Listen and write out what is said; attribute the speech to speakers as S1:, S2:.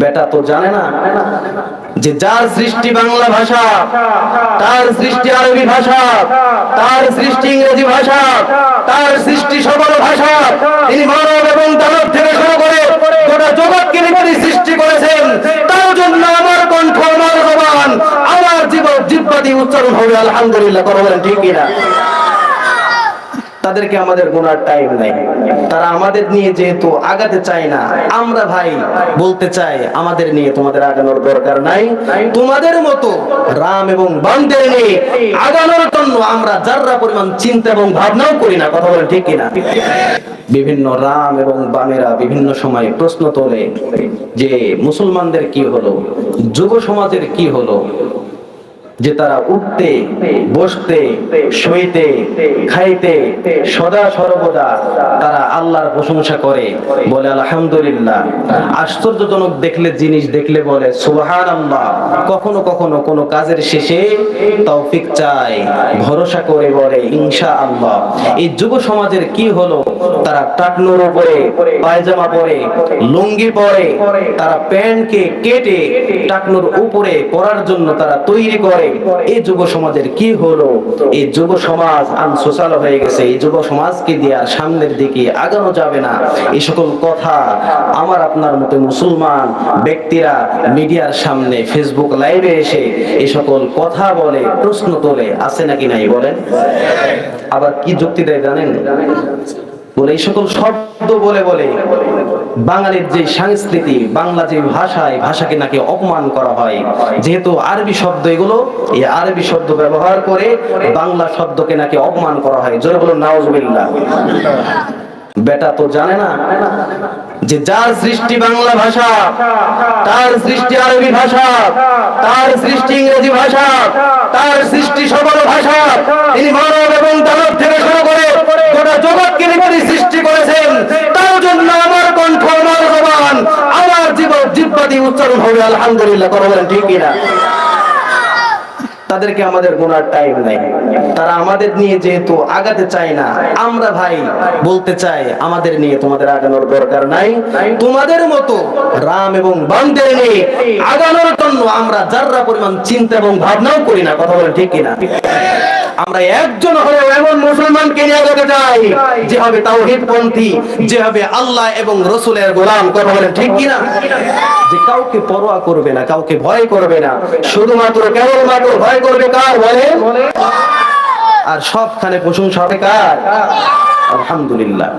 S1: বেটা তো জানে না যে যার সৃষ্টি বাংলা ভাষা, তার সৃষ্টি আরবি ভাষা, তার সৃষ্টি ইংরেজি ভাষা, তার সৃষ্টি সকল ভাষা, তিনি মানব এবং দানব থেকে শুরু করে গোটা জগৎকে তিনি সৃষ্টি করেছেন। তার জন্য আমার কণ্ঠ, আমার জবান, আমার জিহ্বা দিয়ে উচ্চারণ হবে আলহামদুলিল্লাহ। কথা বলেন ঠিক কিনা? তাদেরকে আমাদের গোনার টাইম নাই। তারা আমাদের নিয়ে যেহেতু আগাতে চায় না, আমরা ভাই বলতে চাই আমাদের নিয়ে তোমাদের আগানোর দরকার নাই। তোমাদের মতো রাম এবং বামদের নিয়ে আগানোর জন্য আমরা যারা পরিমাণ চিন্তা এবং ভাবনাও করি না। কথা বলেন ঠিক কিনা? বিভিন্ন রাম এবং বামেরা বিভিন্ন সময় প্রশ্ন তোলে যে মুসলমানদের কি হলো, যুব সমাজের কি হলো, যে তারা উঠতে, বসতে, শুইতে, খাইতে সদা সর্বদা তারা আল্লাহর প্রশংসা করে, বলে আলহামদুলিল্লাহ। আশ্চর্যজনক দেখলে জিনিস দেখলে বলে সুবহানাল্লাহ। কখনো কখনো কোনো কাজের শেষে তৌফিক চায়, ভরসা করে বলে ইনশাআল্লাহ। এই যুব সমাজের কি হলো, তারা টাকনুর উপরে পায়জামা পরে, লুঙ্গি পরে, তারা প্যান্টকে কেটে টাকনুর উপরে পরার জন্য তারা তৈরি করে। এই যুব সমাজের কি হলো? এই যুব সমাজ আনসোশাল হয়ে গেছে। এই যুব সমাজকে দিয়ে সামনের দিকে আগানো যাবে না। এই সকল কথা আমার আপনার মতো মুসলমান ব্যক্তিরা মিডিয়ার সামনে ফেসবুক লাইভে এসে এই সকল কথা বলে, প্রশ্ন তোলে, আছে নাকি নাই বলেন? আবার কি যুক্তি দেয় জানেন? বলে এই সকল শব্দ বলে বলে বাঙালির যে সংস্কৃতি, বাংলা যে ভাষায়, ভাষাকে নাকি অপমান করা হয়। যেহেতু আরবি শব্দ এগুলো, এই আরবি শব্দ ব্যবহার করে বাংলা শব্দকে নাকি অপমান করা হয়। জোরে বলুন নাউজুবিল্লাহ। বেটা তো জানে না যে যার সৃষ্টি বাংলা ভাষা, তার সৃষ্টি আরবি ভাষা, তার সৃষ্টি ইংরেজি ভাষা, তার সৃষ্টি সকল ভাষা, তিনি মানব এবং দানব থেকে শুরু করে গোটা জগৎকে তিনি সৃষ্টি করেছেন। তার জন্য আমার কণ্ঠ, আমার জবান, আমার জিহ্বা দিয়ে উচ্চারণ হবে আলহামদুলিল্লাহ। কথা বলেন ঠিক কিনা? তাদেরকে আমাদের গোনার টাইম নাই। তারা আমাদের নিয়ে যেহেতু আগাতে চায় না, আমরা ভাই বলতে চাই আমাদের নিয়ে তোমাদের আগানোর দরকার নাই। তোমাদের মতো রাম এবং বামদের নিয়ে আগানোর জন্য আমরা যারা পরিমাণ চিন্তা এবং ভাবনাও করি না। কথা বলেন ঠিক কিনা? আমরা একজন হলেও এমন মুসলমানকে নিয়ে আগাতে চাই যে হবে তাওহীদপন্থী, যে হবে আল্লাহ এবং রাসূলের গোলাম। কথা বলেন ঠিক কিনা? যে কাউকে পরোয়া করবে না, কাউকে ভয় করবে না, শুধুমাত্র কেবলমাত্র ভয় করবে কার বলেন? আর সবখানে প্রশংসা হবে কার? আলহামদুলিল্লাহ।